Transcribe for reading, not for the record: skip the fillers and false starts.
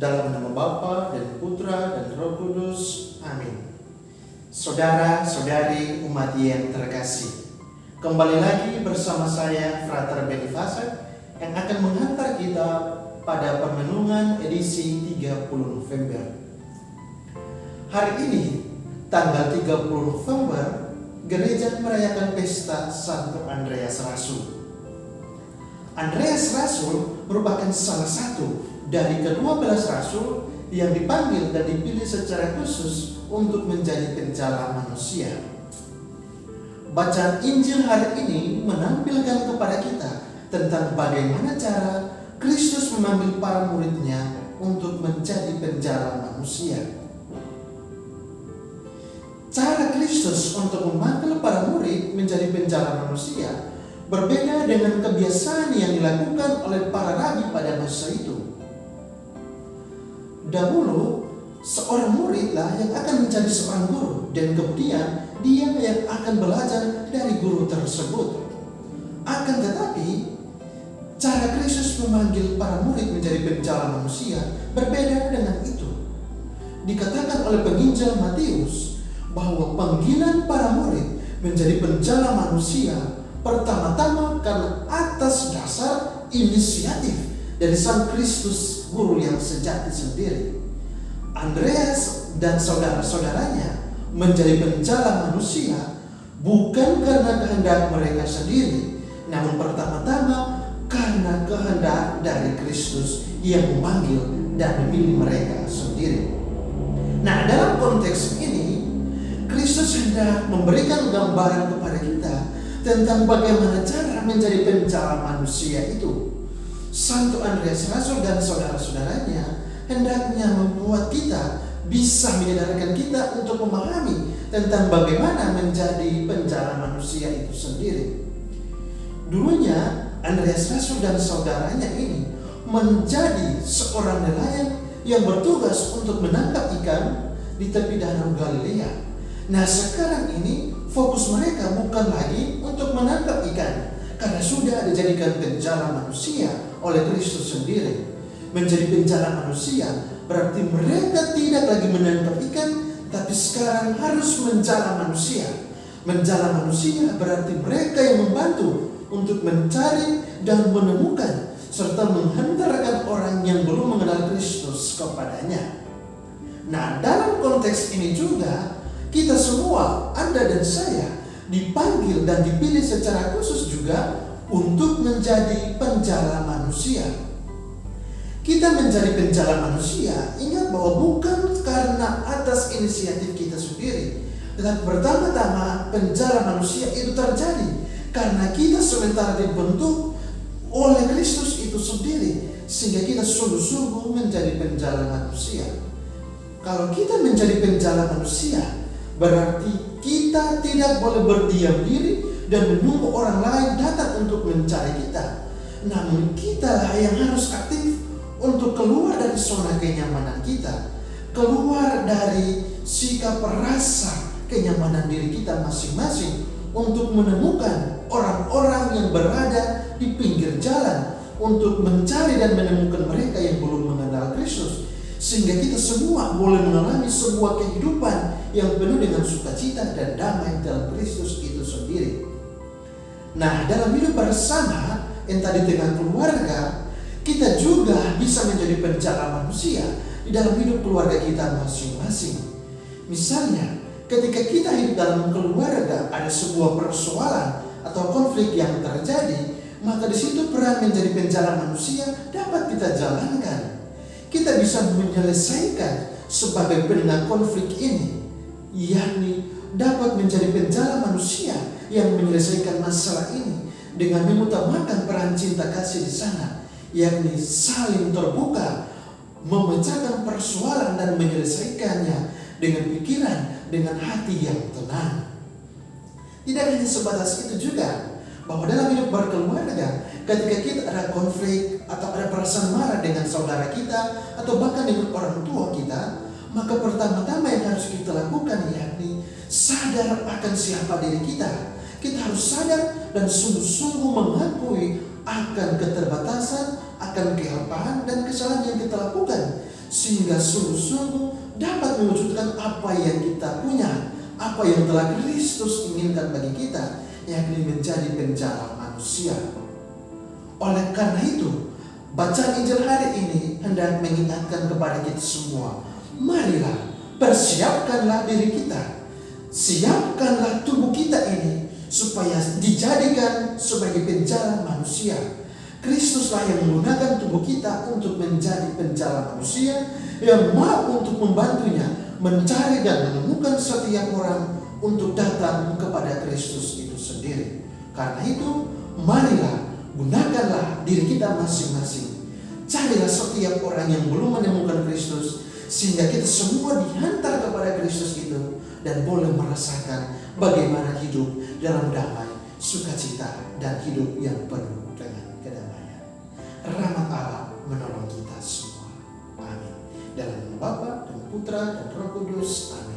Dalam nama Bapa dan Putra dan Roh Kudus. Amin. Saudara-saudari umat yang terkasih, kembali lagi bersama saya Frater Benifasa yang akan menghantar kita pada permenungan edisi 30 November. Hari ini, tanggal 30 November, gereja merayakan pesta Santo Andreas Rasul. Andreas Rasul merupakan salah satu dari ke-12 rasul yang dipanggil dan dipilih secara khusus untuk menjadi penjala manusia. Bacaan Injil hari ini menampilkan kepada kita tentang bagaimana cara Kristus memanggil para muridnya untuk menjadi penjala manusia. Cara Kristus untuk memanggil para murid menjadi penjala manusia berbeda dengan kebiasaan yang dilakukan oleh para rabi pada masa itu. Dahulu, seorang muridlah yang akan menjadi seorang guru, dan kemudian dia yang akan belajar dari guru tersebut. Akan tetapi, cara Kristus memanggil para murid menjadi penjala manusia berbeda dengan itu. Dikatakan oleh penginjil Matius bahwa panggilan para murid menjadi penjala manusia pertama-tama karena atas dasar inisiatif dari Sang Kristus guru yang sejati sendiri. Andreas dan saudara-saudaranya menjadi penjala manusia bukan karena kehendak mereka sendiri, namun pertama-tama karena kehendak dari Kristus yang memanggil dan memilih mereka sendiri. Nah, dalam konteks ini, Kristus hendak memberikan gambaran kepada kita tentang bagaimana cara menjadi penjala manusia itu. Santo Andreas Rasul dan saudara-saudaranya hendaknya membuat kita bisa menyadarkan kita untuk memahami tentang bagaimana menjadi penjala manusia itu sendiri. Dulunya Andreas Rasul dan saudaranya ini menjadi seorang nelayan yang bertugas untuk menangkap ikan di tepi danau Galilea. Nah, sekarang ini fokus mereka bukan lagi untuk menangkap ikan, karena sudah dijadikan penjala manusia oleh Kristus sendiri. Menjadi penjala manusia berarti mereka tidak lagi menangkap ikan, tapi sekarang harus menjala manusia. Menjala manusia berarti mereka yang membantu untuk mencari dan menemukan serta menghantarkan orang yang belum mengenal Kristus kepadanya. Nah, dalam konteks ini juga kita semua, Anda dan saya, dipanggil dan dipilih secara khusus juga untuk menjadi penjala manusia. Kita menjadi penjala manusia, ingat bahwa bukan karena atas inisiatif kita sendiri, tetapi pertama-tama penjala manusia itu terjadi karena kita sementara dibentuk oleh Kristus itu sendiri, sehingga kita sungguh-sungguh menjadi penjala manusia. Kalau kita menjadi penjala manusia, berarti kita tidak boleh berdiam diri dan menunggu orang lain datang untuk mencari kita. Namun kitalah yang harus aktif untuk keluar dari zona kenyamanan kita, keluar dari sikap rasa kenyamanan diri kita masing-masing untuk menemukan orang-orang yang berada di pinggir jalan, untuk mencari dan menemukan mereka yang belum mengenal Kristus, sehingga kita semua boleh mengalami sebuah kehidupan yang penuh dengan sukacita dan damai dalam Kristus itu sendiri. Nah, dalam hidup bersama, entah di tengah keluarga, kita juga bisa menjadi penjala manusia di dalam hidup keluarga kita masing-masing. Misalnya, ketika kita hidup dalam keluarga ada sebuah persoalan atau konflik yang terjadi, maka di situ peran menjadi penjala manusia dapat kita jalankan. Kita bisa menyelesaikan sebagai penengah konflik ini, yakni dapat menjadi penjala manusia yang menyelesaikan masalah ini dengan mengutamakan peran cinta kasih di sana, yakni saling terbuka, memecahkan persoalan dan menyelesaikannya dengan pikiran, dengan hati yang tenang. Tidak hanya sebatas itu juga, bahwa dalam hidup berkeluarga, ketika kita ada konflik atau ada perasaan marah dengan saudara kita atau bahkan dengan orang tua kita, maka pertama-tama yang harus kita lakukan yakni sadar akan siapa diri kita. Kita harus sadar dan sungguh-sungguh mengakui akan keterbatasan, akan kehampaan dan kesalahan yang kita lakukan, sehingga sungguh-sungguh dapat mewujudkan apa yang kita punya, apa yang telah Kristus inginkan bagi kita, yakni menjadi penjala manusia. Oleh karena itu, bacaan Injil hari ini hendak mengingatkan kepada kita semua, marilah persiapkanlah diri kita, siapkanlah tubuh kita ini supaya dijadikan sebagai penjala manusia. Kristuslah yang menggunakan tubuh kita untuk menjadi penjala manusia, yang mau untuk membantunya mencari dan menemukan setiap orang untuk datang kepada Kristus itu sendiri. Karena itu, marilah gunakanlah diri kita masing-masing. Carilah setiap orang yang belum menemukan Kristus, sehingga kita semua dihantar kepada Kristus itu dan boleh merasakan bagaimana hidup dalam damai, sukacita, dan hidup yang penuh dengan kedamaian. Rahmat Allah menolong kita semua. Amin. Dalam nama Bapa dan Putra dan Roh Kudus. Amin.